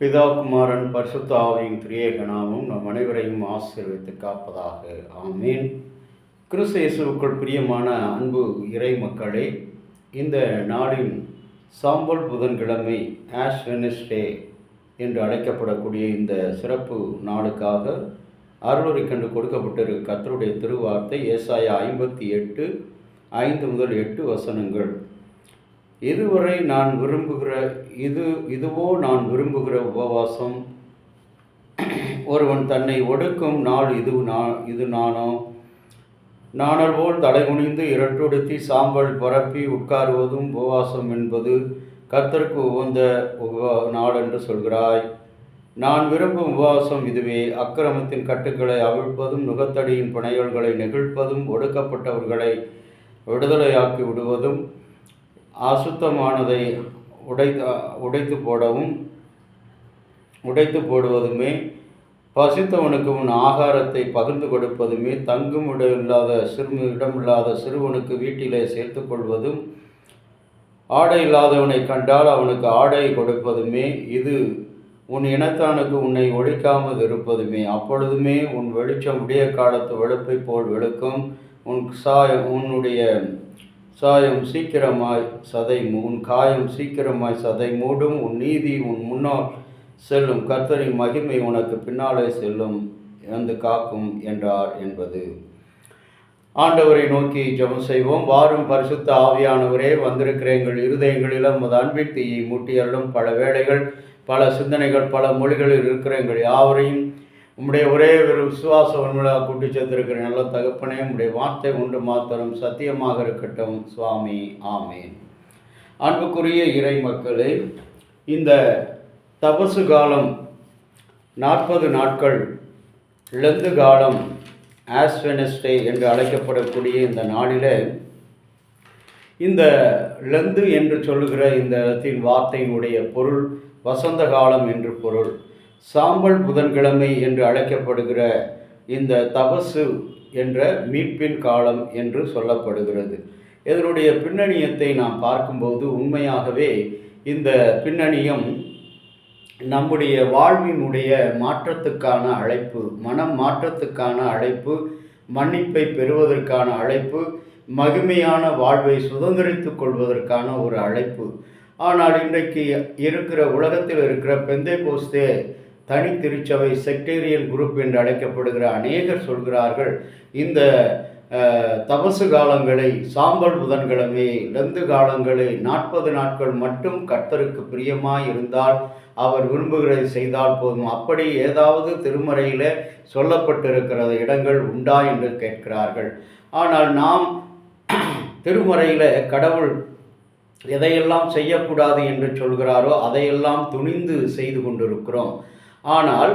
பிதா குமாரன் பரிசுத்த ஆவியின் திரியேக நாமம் நம் அனைவரையும் ஆசீர்வதித்து காப்பதாக. ஆமீன். கிறிஸ்து இயேசுவுக்குள் பிரியமான அன்பு இறை மக்களே, இந்த நாளின் சாம்பல் புதன்கிழமை ஆஷ் வெனஸ்டே என்று அழைக்கப்படக்கூடிய இந்த சிறப்பு நாளுக்காக அருளுரை கண்டு கொடுக்கப்பட்டிருக்க கர்த்தருடைய திருவார்த்தை ஏசாயா 58:5-8 வசனங்கள். இதுவரை நான் விரும்புகிற இதுவோ நான் விரும்புகிற உபவாசம், ஒருவன் தன்னை ஒடுக்கும் நாள் இது நானோ. நாணல் போல் தலைகுனிந்து இரட்டுடுத்தி சாம்பல் பரப்பி உட்காருவதும் உபவாசம் என்பது கர்த்தருக்கு உகந்த நாள் என்று சொல்கிறாய். நான் விரும்பும் உபவாசம் இதுவே: அக்கிரமத்தின் கட்டுக்களை அவிழ்ப்பதும், நுகத்தடியின் பிணையல்களை நெகிழ்ப்பதும், ஒடுக்கப்பட்டவர்களை விடுதலையாக்கி விடுவதும், அசுத்தமானதை உடைத்து போடுவதுமே, பசித்தவனுக்கு உன் ஆகாரத்தை பகிர்ந்து கொடுப்பதுமே, தங்கும் இடமில்லாத சிறுவனுக்கு வீட்டிலே சேர்த்து கொள்வதும், ஆடை இல்லாதவனை கண்டால் அவனுக்கு ஆடை கொடுப்பதுமே, இது உன் இனத்தானுக்கு உன்னை ஒழிக்காமல் இருப்பதுமே. அப்பொழுதுமே உன் வெளிச்சம் விடிய காலத்து வெளுப்பை போல் வெளுக்கும், உன்னுடைய சாயம் சீக்கிரமாய் உன் காயம் சீக்கிரமாய் சதை மூடும், உன் நீதி உன் முன்னால் செல்லும், கர்த்தரின் மகிமை உனக்கு பின்னாலே செல்லும் வந்து காக்கும் என்றார் என்பது. ஆண்டவரை நோக்கி ஜெபம் செய்வோம். வாரும் பரிசுத்த ஆவியானவரே, வந்திருக்கிற எங்கள் இருதயங்களிலும் உமது அன்பின் தீயை மூட்டியருளும். பல வேளைகள், பல சிந்தனைகள், பல மொழிகளில் இருக்கிற எங்கள் யாவரையும் உம்முடைய ஒரே ஒரு விசுவாசவன்களாக கூட்டி சேர்த்திருக்கிற நல்ல தகப்பனே, உம்முடைய வார்த்தை ஒன்று மாத்திரம் சத்தியமாக இருக்கட்டும் சுவாமி. ஆமேன். அன்புக்குரிய இறை மக்களே, இந்த தபசு காலம் 40 நாட்கள், லெந்து காலம், ஆஷ் வெனஸ்டே என்று அழைக்கப்படக்கூடிய இந்த நாளில், இந்த லெந்து என்று சொல்லுகிற இந்த இடத்தின் வார்த்தையினுடைய பொருள் வசந்த காலம் என்று பொருள். சாம்பல் புதன்கிழமை என்று அழைக்கப்படுகிற இந்த தபசு என்ற மீட்பின் காலம் என்று சொல்லப்படுகிறது. இதனுடைய பின்னணியத்தை நாம் பார்க்கும்போது உண்மையாகவே இந்த பின்னணியம் நம்முடைய வாழ்வினுடைய மாற்றத்துக்கான அழைப்பு, மனம் மாற்றத்துக்கான அழைப்பு, மன்னிப்பை பெறுவதற்கான அழைப்பு, மகிமையான வாழ்வை சுதந்திரித்துக் கொள்வதற்கான ஒரு அழைப்பு. ஆனால் இன்றைக்கு இருக்கிற உலகத்தில் இருக்கிற பெந்தேகோஸ்தே தனி திருச்சபை செக்டேரியன் குரூப் என்று அழைக்கப்படுகிற அநேகர் சொல்கிறார்கள், இந்த தபசு காலங்களை, சாம்பல் புதன்கிழமை, லெந்து காலங்களை 40 நாட்கள் மட்டும் கர்த்தருக்கு பிரியமாய் இருந்தால், அவர் விரும்புகிறதை செய்தால் போதும். அப்படி ஏதாவது திருமறையில் சொல்லப்பட்டிருக்கிற இடங்கள் உண்டா என்று கேட்கிறார்கள். ஆனால் நாம் திருமறையில் கடவுள் எதையெல்லாம் செய்யக்கூடாது என்று சொல்கிறாரோ அதையெல்லாம் துணிந்து செய்து கொண்டிருக்கிறோம். ஆனால்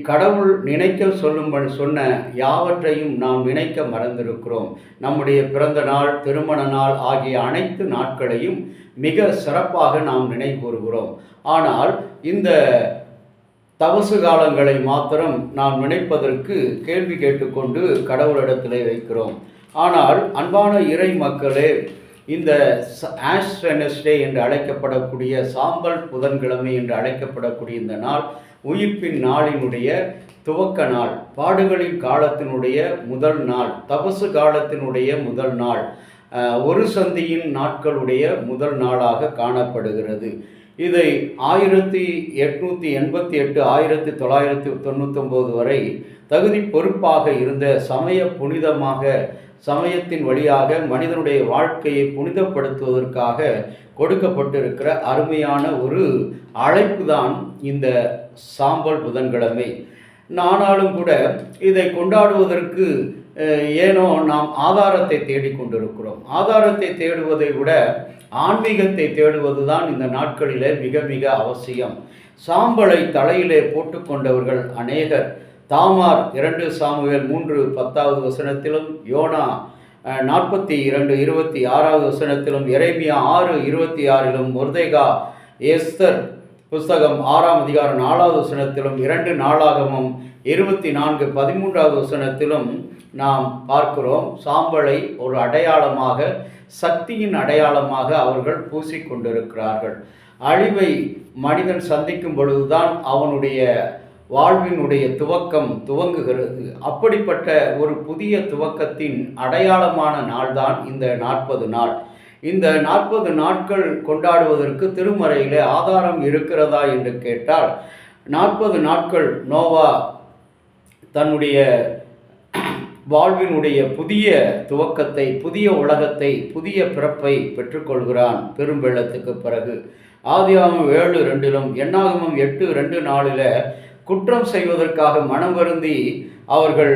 கடவுள் நினைக்க சொன்ன யாவற்றையும் நாம் நினைக்க மறந்திருக்கிறோம். நம்முடைய பிறந்த நாள், திருமண நாள் ஆகிய அனைத்து நாட்களையும் மிக சிறப்பாக நாம் நினைவு கூறுகிறோம். ஆனால் இந்த தபசு காலங்களை மாத்திரம் நாம் நினைப்பதற்கு கேள்வி கேட்டுக்கொண்டு கடவுளிடத்திலே வைக்கிறோம். ஆனால் அன்பான இறை மக்களே, இந்த ஆஷ் வெனஸ்டே என்று அழைக்கப்படக்கூடிய சாம்பல் புதன்கிழமை என்று அழைக்கப்படக்கூடிய இந்த நாள் உயிர்ப்பின் நாளினுடைய துவக்க நாள், பாடுகளின் காலத்தினுடைய முதல் நாள், தபசு காலத்தினுடைய முதல் நாள், ஒரு சந்தியின் நாட்களுடைய முதல் நாளாக காணப்படுகிறது. இதை 1888 1999 வரை தகுதி பொறுப்பாக இருந்த சமய புனிதமாக, சமயத்தின் வழியாக மனிதனுடைய வாழ்க்கையை புனிதப்படுத்துவதற்காக கொடுக்கப்பட்டிருக்கிற அருமையான ஒரு அழைப்பு தான் இந்த சாம்பல் புதன்கிழமை. ஆனாலும் கூட இதை கொண்டாடுவதற்கு ஏனோ நாம் ஆதாரத்தை தேடிக்கொண்டிருக்கிறோம். ஆதாரத்தை தேடுவதை விட ஆன்மீகத்தை தேடுவது தான் இந்த நாட்களிலே மிக மிக அவசியம். சாம்பலை தலையிலே போட்டுக்கொண்டவர்கள் அநேகர். தாமார் 2 சாமுவேல் 3:10 வசனத்திலும், யோனா 42:26 வசனத்திலும், எரேமியா 6:26, மொர்தெகா எஸ்தர் புஸ்தகம் 6ஆம் அதிகாரம் 4வது வசனத்திலும், 2 நாளாகமம் 24:13 வசனத்திலும் நாம் பார்க்கிறோம். சாம்பலை ஒரு அடையாளமாக, சக்தியின் அடையாளமாக அவர்கள் பூசிக்கொண்டிருக்கிறார்கள். அழிவை மனிதன் சந்திக்கும் பொழுதுதான் அவனுடைய வாழ்வினுடைய துவக்கம் துவங்குகிறது. அப்படிப்பட்ட ஒரு புதிய துவக்கத்தின் அடையாளமான நாள்தான் இந்த 40 நாள். இந்த 40 நாட்கள் கொண்டாடுவதற்கு திருமறையிலே ஆதாரம் இருக்கிறதா என்று கேட்டால், 40 நாட்கள் நோவா தன்னுடைய வாழ்வினுடைய புதிய துவக்கத்தை, புதிய உலகத்தை, புதிய பிறப்பை பெற்றுக்கொள்கிறான் பெரும் வெள்ளத்துக்கு பிறகு. ஆதியாகமம் 7:2 என்னாகமம் 8:2 குற்றம் செய்வதற்காக மனம் வருந்தி அவர்கள்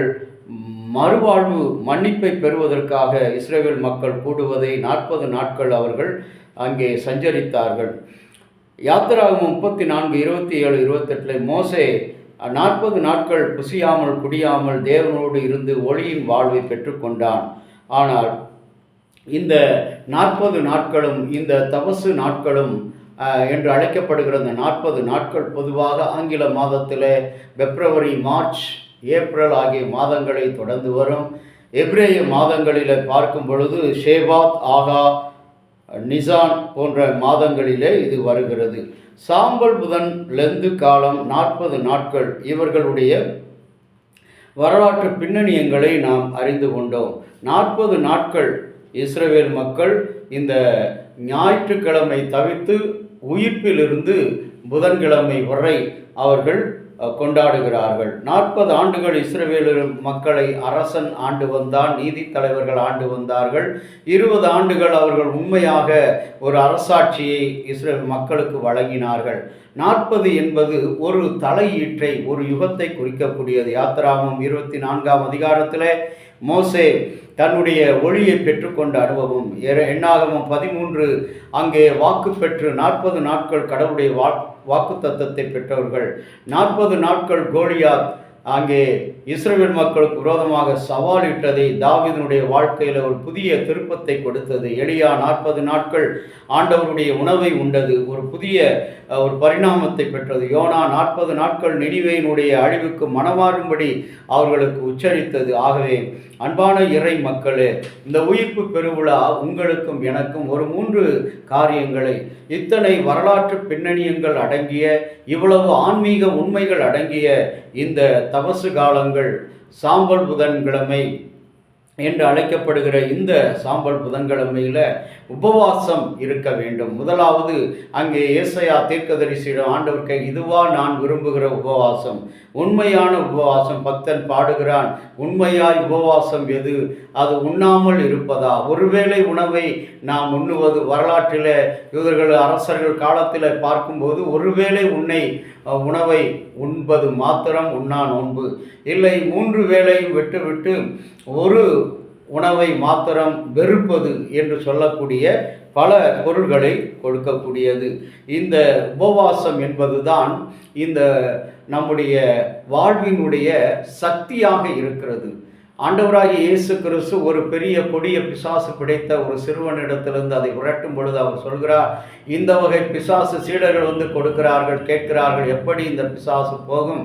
மறுவாழ்வு மன்னிப்பை பெறுவதற்காக இஸ்ரவேல் மக்கள் கூடுவதை 40 நாட்கள் அவர்கள் அங்கே சஞ்சரித்தார்கள். யாத்திராகமம் 34:27-28 மோசே 40 நாட்கள் புசியாமல் குடியாமல் தேவனோடு இருந்து ஒளியின் வாழ்வை பெற்றுக்கொண்டான். ஆனால் இந்த 40 நாட்களும், இந்த தபசு நாட்களும் என்று அழைக்கப்படுகிற இந்த 40 நாட்கள் பொதுவாக ஆங்கில மாதத்தில் பிப்ரவரி, மார்ச், ஏப்ரல் ஆகிய மாதங்களை தொடர்ந்து வரும். எபிரேய மாதங்களில் பார்க்கும் பொழுது ஷேபாத், ஆகா, நிசான் போன்ற மாதங்களிலே இது வருகிறது. சாம்பல் புதன், லெந்து காலம், 40 நாட்கள் இவர்களுடைய வரலாற்று பின்னணியங்களை நாம் அறிந்து கொண்டோம். 40 நாட்கள் இஸ்ரவேல் மக்கள் இந்த ஞாயிற்றுக்கிழமை தவிர்த்து உயிர்ப்பிலிருந்து புதன்கிழமை வரை அவர்கள் கொண்டாடுகிறார்கள். 40 ஆண்டுகள் இஸ்ரவேல் மக்களை அரசன் ஆண்டு வந்தான், நீதி தலைவர்கள் ஆண்டு வந்தார்கள். 20 ஆண்டுகள் அவர்கள் உண்மையாக ஒரு அரசாட்சியை இஸ்ரவேல் மக்களுக்கு வழங்கினார்கள். 40 என்பது ஒரு தலையீற்றை, ஒரு யுகத்தை குறிக்கக்கூடியது. யாத்திராகமம் 24 மோசே தன்னுடைய ஒளியை பெற்றுக்கொண்ட அனுபவம். எண்ணாகமம் 13 அங்கே வாக்கு பெற்று 40 நாட்கள் கடவுளுடைய வாக்கு தத்தத்தை பெற்றவர்கள். 40 நாட்கள் கோலியாத் அங்கே இஸ்ரவேல் மக்களுக்கு விரோதமாக சவாலிட்டதை தாவீதினுடைய வாழ்க்கையில் ஒரு புதிய திருப்பத்தை கொடுத்தது. எலியா 40 நாட்கள் ஆண்டவருடைய உணவை உண்டது, ஒரு புதிய ஒரு பரிணாமத்தை பெற்றது. யோனா 40 நாட்கள் நினிவேயினுடைய அழிவுக்கு மனமாறும்படி அவர்களுக்கு உச்சரித்தது. ஆகவே அன்பான இறை மக்களே, இந்த உயிர்ப்பு பெருவிழா உங்களுக்கும் எனக்கும் ஒரு 3 காரியங்களை, இத்தனை வரலாற்று பின்னணியங்கள் அடங்கிய, இவ்வளவு ஆன்மீக உண்மைகள் அடங்கிய இந்த தபசு காலங்கள், சாம்பல் புதன்கிழமை என்று அழைக்கப்படுகிற இந்த சாம்பல் புதன்கிழமையில் உபவாசம் இருக்க வேண்டும். முதலாவது அங்கே ஏசாயா தீர்க்கதரிசியிடம் ஆண்டவர் இதுவா நான் விரும்புகிற உபவாசம், உண்மையான உபவாசம். பக்தன் பாடுகிறான், உண்மையாய் உபவாசம் எது? அது உண்ணாமல் இருப்பதா? ஒருவேளை உணவை நாம் உண்ணுவது வரலாற்றில் இவர்கள் அரசர்கள் காலத்தில் பார்க்கும்போது ஒருவேளை உணவை உண்பது மாத்திரம் உண்ணா நோன்பு, இல்லை 3 வேளையும் விட்டுவிட்டு ஒரு உணவை மாத்திரம் வெறுப்பது என்று சொல்லக்கூடிய பல பொருள்களை கொடுக்கக்கூடியது. இந்த உபவாசம் என்பதுதான் இந்த நம்முடைய வாழ்வினுடைய சக்தியாக இருக்கிறது. ஆண்டவராகிய இயேசு கிறிஸ்து ஒரு பெரிய கொடிய பிசாசு பிடித்த ஒரு சிறுவனிடத்திலிருந்து அதை விரட்டும் பொழுது அவர் சொல்கிறார், இந்த வகை பிசாசு சீடர்கள் கொடுக்கிறார்கள், கேட்கிறார்கள், எப்படி இந்த பிசாசு போகும்?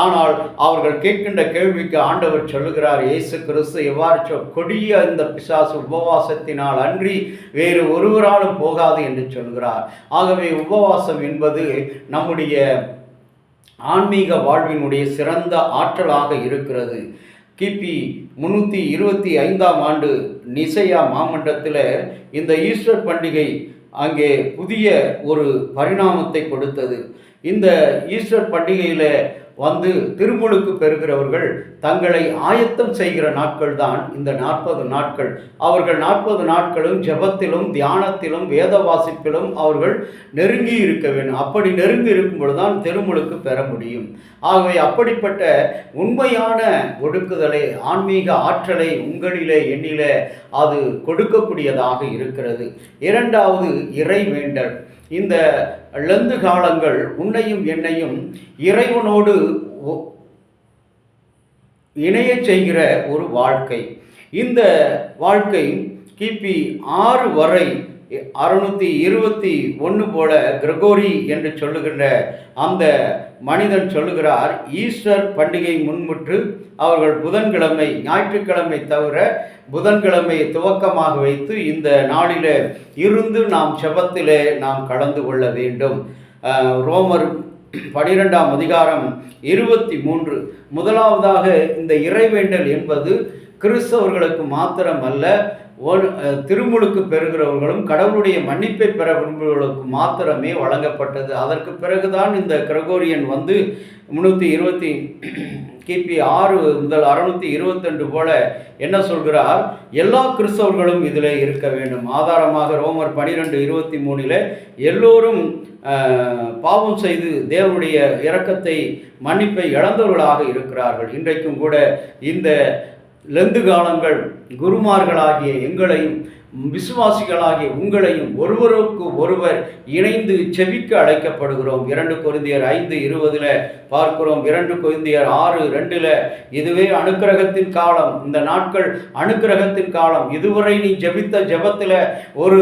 ஆனால் அவர்கள் கேட்கின்ற கேள்விக்கு ஆண்டவர் சொல்லுகிறார், இயேசு கிறிஸ்து எவ்வாறு கொடிய இந்த பிசாசு உபவாசத்தினால் அன்றி வேறு ஒருவராலும் போகாது என்று சொல்கிறார். ஆகவே உபவாசம் என்பது நம்முடைய ஆன்மீக வாழ்வினுடைய சிறந்த ஆற்றலாக இருக்கிறது. கிபி 325 நிசையா மாமண்டத்தில் இந்த ஈஸ்டர் பண்டிகை அங்கே புதிய ஒரு பரிணாமத்தை கொடுத்தது. இந்த ஈஸ்டர் பண்டிகையில் திருமுழுக்கு பெறுகிறவர்கள் தங்களை ஆயத்தம் செய்கிற நாட்கள் தான் இந்த 40 நாட்கள். அவர்கள் 40 நாட்களும் ஜெபத்திலும் தியானத்திலும் வேத வாசிப்பிலும் அவர்கள் நெருங்கி இருக்க வேண்டும். அப்படி நெருங்கி இருக்கும் பொழுதுதான் திருமுழுக்கு பெற முடியும். ஆகவே அப்படிப்பட்ட உண்மையான ஒடுக்குதலை, ஆன்மீக ஆற்றலை உங்களிலே எண்ணிலே அது கொடுக்கக்கூடியதாக இருக்கிறது. இரண்டாவது இறை வேண்டல். இந்த லெந்து காலங்கள் உன்னையும் என்னையும் இறைவனோடு இணைய செய்கிற ஒரு வாழ்க்கை. இந்த வாழ்க்கை கிபி 6 வரை 621 போல கிரகோரி என்று சொல்லுகின்ற அந்த மனிதன் சொல்லுகிறார், ஈஸ்டர் பண்டிகை முன்முற்று அவர்கள் புதன்கிழமை, ஞாயிற்றுக்கிழமை தவிர புதன்கிழமையை துவக்கமாக வைத்து இந்த நாளில் இருந்து நாம் செபத்திலே நாம் கலந்து கொள்ள வேண்டும். ரோமர் 12ஆம் அதிகாரம் 23. முதலாவதாக இந்த இறைவேண்டல் என்பது கிறிஸ்தவர்களுக்கு மாத்திரம் அல்ல, திருமுழுக்கு பெறுகிறவர்களும் கடவுளுடைய மன்னிப்பை பெற விரும்புகிறவர்களுக்கு மாத்திரமே வழங்கப்பட்டது. அதற்கு பிறகுதான் இந்த கிரகோரியன் வந்து 320 கிபி 6 முதல் 622 போல என்ன சொல்கிறார், எல்லா கிறிஸ்தவர்களும் இதில் இருக்க வேண்டும். ஆதாரமாக ரோமர் 12:23 எல்லோரும் பாவம் செய்து தேவனுடைய இரக்கத்தை மன்னிப்பை இழந்தவர்களாக இருக்கிறார்கள். இன்றைக்கும் கூட இந்த லெந்து காலங்கள் குருமார்களாகிய எங்களையும் விசுவாசிகளாகிய உங்களையும் ஒருவருக்கு ஒருவர் இணைந்து செபிக்க அழைக்கப்படுகிறோம். 2 கொரிந்தியர் 5:20 பார்க்கிறோம். 2 கொரிந்தியர் 6:2 இதுவே அனுக்கிரகத்தின் காலம், இந்த நாட்கள் அனுக்கிரகத்தின் காலம். இதுவரை நீ ஜெபித்த ஜெபத்தில் ஒரு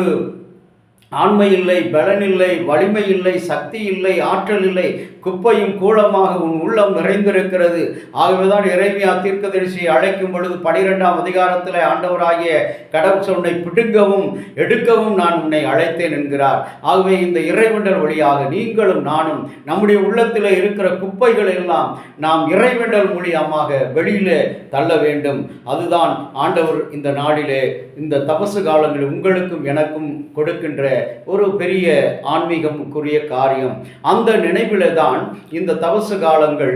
ஆண்மை இல்லை, பலன் இல்லை, வலிமை இல்லை, சக்தி இல்லை, ஆற்றல் இல்லை, குப்பையும் கூலமாக உன் உள்ளம் நிறைந்திருக்கிறது. ஆகவேதான் எரேமியா தீர்க்கதரிசியை அழைக்கும் பொழுது 12ஆம் அதிகாரத்தில் ஆண்டவராகிய கடவுள் உன்னை பிடுங்கவும் எடுக்கவும் நான் உன்னை அழைத்தேன் என்கிறார். ஆகவே இந்த இறைவேண்டல் வழியாக நீங்களும் நானும் நம்முடைய உள்ளத்தில் இருக்கிற குப்பைகள் எல்லாம் நாம் இறைவேண்டல் மூலியமாக வெளியிலே தள்ள வேண்டும். அதுதான் ஆண்டவர் இந்த நாளிலே இந்த தபசு காலங்களில் உங்களுக்கும் எனக்கும் கொடுக்கின்ற ஒரு பெரிய ஆன்மீகமுக்குரிய காரியம். அந்த நினைவிலே தான் இந்த தபசு காலங்கள்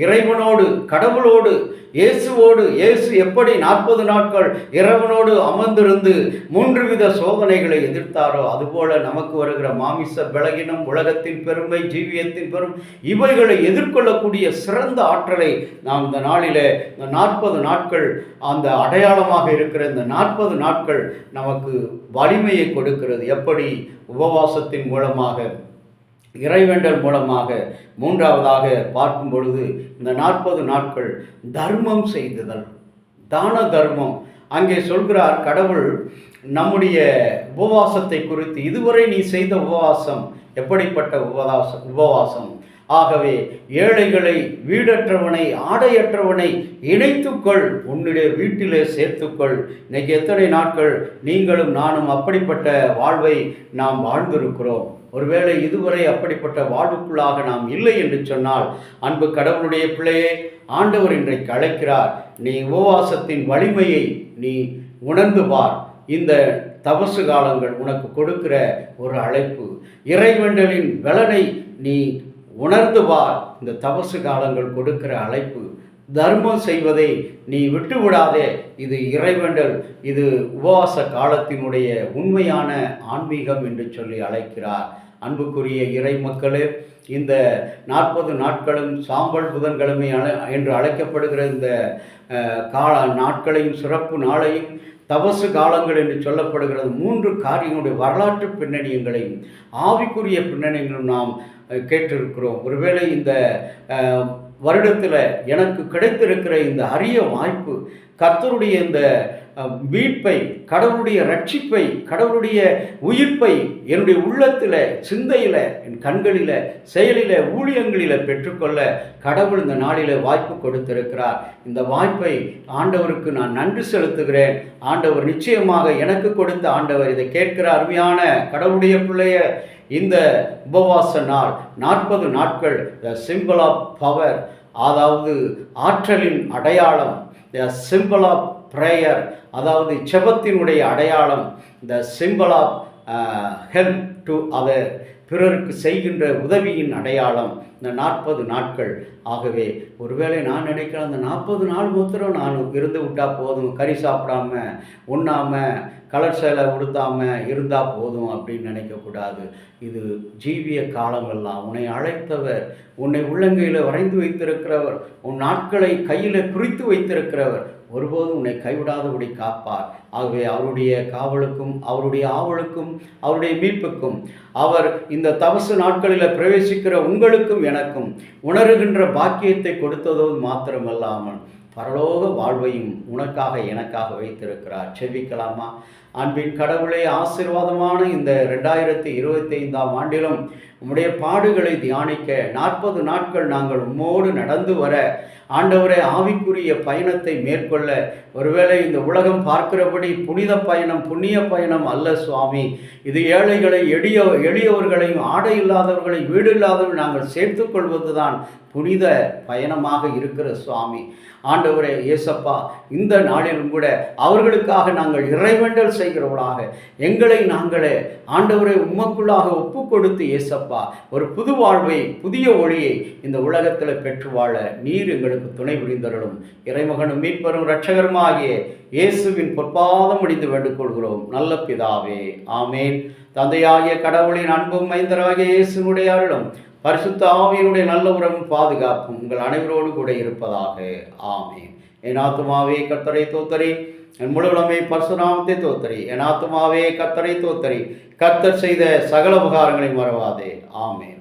இறைவனோடு, கடவுளோடு, இயேசு எப்படி 40 நாட்கள் இறைவனோடு அமர்ந்திருந்து 3 வித சோதனைகளை எதிர்த்தாரோ அதுபோல நமக்கு வருகிற மாமிச பலகீனம், உலகத்தின் பெருமை, ஜீவியத்தின் பெரும் இவைகளை எதிர்கொள்ளக்கூடிய சிறந்த ஆற்றலை நாம் இந்த நாளிலே இந்த 40 நாட்கள் அந்த அடையாளமாக இருக்கிற இந்த 40 நாட்கள் நமக்கு வலிமையை கொடுக்கிறது. எப்படி? உபவாசத்தின் மூலமாக, இறைவேண்டல் மூலமாக. மூன்றாவதாக பார்க்கும் பொழுது இந்த 40 நாட்கள் தர்மம் செய்துதல், தான தர்மம். அங்கே சொல்கிறார் கடவுள் நம்முடைய உபவாசத்தை குறித்து, இதுவரை நீ செய்த உபவாசம் எப்படிப்பட்ட உபவாசம். ஆகவே ஏழைகளை, வீடற்றவனை, ஆடையற்றவனை இணைத்துக்கொள், உன்னுடைய வீட்டிலே சேர்த்துக்கொள். இன்னைக்கு எத்தனை நாட்கள் நீங்களும் நானும் அப்படிப்பட்ட வாழ்வை நாம் வாழ்ந்திருக்கிறோம். ஒருவேளை இதுவரை அப்படிப்பட்ட வாழ்வுக்குள்ளாக நாம் இல்லை என்று சொன்னால், அன்பு கடவுளுடைய பிள்ளையே, ஆண்டவர் இன்றைக்கு அழைக்கிறார். நீ உபவாசத்தின் வலிமையை நீ உணர்ந்து பார். இந்த தபசு காலங்கள் உனக்கு கொடுக்கிற ஒரு அழைப்பு. இறைவேண்டலின் பலனை நீ உணர்ந்து பார். இந்த தபசு காலங்கள் கொடுக்கிற அழைப்பு. தர்மம் செய்வதை நீ விட்டு விடாதே. இது இறைவேண்டல், இது உபவாச காலத்தினுடைய உண்மையான ஆன்மீகம் என்று சொல்லி அழைக்கிறார். அன்புக்குரிய இறை மக்களே, இந்த 40 நாட்களும் சாம்பல் புதன்கிழமை என்று அழைக்கப்படுகிற இந்த நாட்களையும் சிறப்பு நாளையும் தபசு காலங்கள் என்று சொல்லப்படுகிறது. 3 காரியங்களுடைய வரலாற்று பின்னணியங்களையும் ஆவிக்குரிய பின்னணியங்களும் நாம் கேட்டிருக்கிறோம். ஒருவேளை இந்த வருடத்தில் எனக்கு கிடைத்திருக்கிற இந்த அரிய வாய்ப்பு, கர்த்தருடைய இந்த மீட்பை, கடவுளுடைய ரட்சிப்பை, கடவுளுடைய உயிர்ப்பை என்னுடைய உள்ளத்தில், சிந்தையில், என் கண்களில், செயலில், ஊழியங்களில் பெற்றுக்கொள்ள கடவுள் இந்த நாளில் வாய்ப்பு கொடுத்திருக்கிறார். இந்த வாய்ப்பை ஆண்டவருக்கு நான் நன்றி செலுத்துகிறேன். ஆண்டவர் நிச்சயமாக எனக்கு கொடுத்த ஆண்டவர். இதை கேட்கிற அருமையான கடவுளுடைய பிள்ளைய, இந்த உபவாச நாள் 40 நாட்கள் த சிம்பிள் ஆஃப் பவர், அதாவது ஆற்றலின் அடையாளம். த சிம்பிள் ஆஃப் ப்ரேயர், அதாவது செபத்தினுடைய அடையாளம். The symbol of help to other, பிறருக்கு செய்கின்ற உதவியின் அடையாளம் இந்த 40 நாட்கள். ஆகவே ஒருவேளை நான் நினைக்கிறேன், அந்த 40 நாள் மாத்திரம் நான் இருந்து விட்டால் போதும், கறி சாப்பிடாம, உண்ணாமல், கலர் சேலை உடுத்தாமல் இருந்தால் போதும் அப்படின்னு நினைக்கக்கூடாது. இது ஜீவிய காலமெல்லாம் உன்னை அழைத்தவர், உன்னை உள்ளங்கையில் வரைந்து வைத்திருக்கிறவர், உன் நாட்களை கையில் குறித்து வைத்திருக்கிறவர் ஒருபோதும் உன்னை கைவிடாதபடி காப்பார். ஆகவே அவருடைய காவலுக்கும், அவருடைய ஆவலுக்கும், அவருடைய மீட்புக்கும், அவர் இந்த தபசு நாட்களில் பிரவேசிக்கிற உங்களுக்கும் எனக்கும் உணர்கின்ற பாக்கியத்தை கொடுத்ததோடு மாத்திரமல்லாமல் பரலோக வாழ்வையும் உனக்காக எனக்காக வைத்திருக்கிறார். செபிக்கலாமா? அன்பின் கடவுளே, ஆசீர்வாதமான இந்த 2025ஆம் ஆண்டிலும் உம்முடைய பாடுகளை தியானிக்க 40 நாட்கள் நாங்கள் உம்மோடு நடந்து வர, ஆண்டவரே, ஆவிக்குரிய பயணத்தை மேற்கொள்ள, ஒருவேளை இந்த உலகம் பார்க்கிறபடி புனித பயணம், புண்ணிய பயணம் அல்ல சுவாமி. இது ஏழைகளை, எளியவர்களையும், ஆடை இல்லாதவர்களை, வீடு இல்லாதவர்கள் நாங்கள் சேர்த்து கொள்வதுதான் புனித பயணமாக இருக்கிற சுவாமி. ஆண்டவரே இயேசப்பா, இந்த நாளிலும் கூட அவர்களுக்காக நாங்கள் இறைவேண்டல் செய்கிறவர்களாக எங்களை நாங்களே ஆண்டவரை உமக்குள்ளாக ஒப்பு கொடுத்து இயேசப்பா, ஒரு புது வாழ்வை, புதிய ஒளியை இந்த உலகத்தில் பெற்று வாழ நீர் எங்களுக்கு துணை புரிந்தருளும். இறைமகனும் மீட்பரும் இரட்சகருமாகிய இயேசுவின் பொற்பாதம் முடிந்து வேண்டிக் கொள்கிறோம் நல்ல பிதாவே, ஆமேன். தந்தையாகிய கடவுளின் அன்பும் மைந்தராகிய இயேசுனுடைய அருளும் பரிசுத்த ஆவியினுடைய நல்ல உறவும் பாதுகாப்பும் உங்கள் அனைவரோடு கூட இருப்பதாக. ஆமேன். என் ஆத்துமாவே கர்த்தரை தோத்தரி, என் முழுவலமே பரிசுநாமத்தை தோத்தரி. என் ஆத்துமாவே கர்த்தரை தோத்தரி, கர்த்தர் செய்த சகல உபகாரங்களை மறவாதே. ஆமேன்.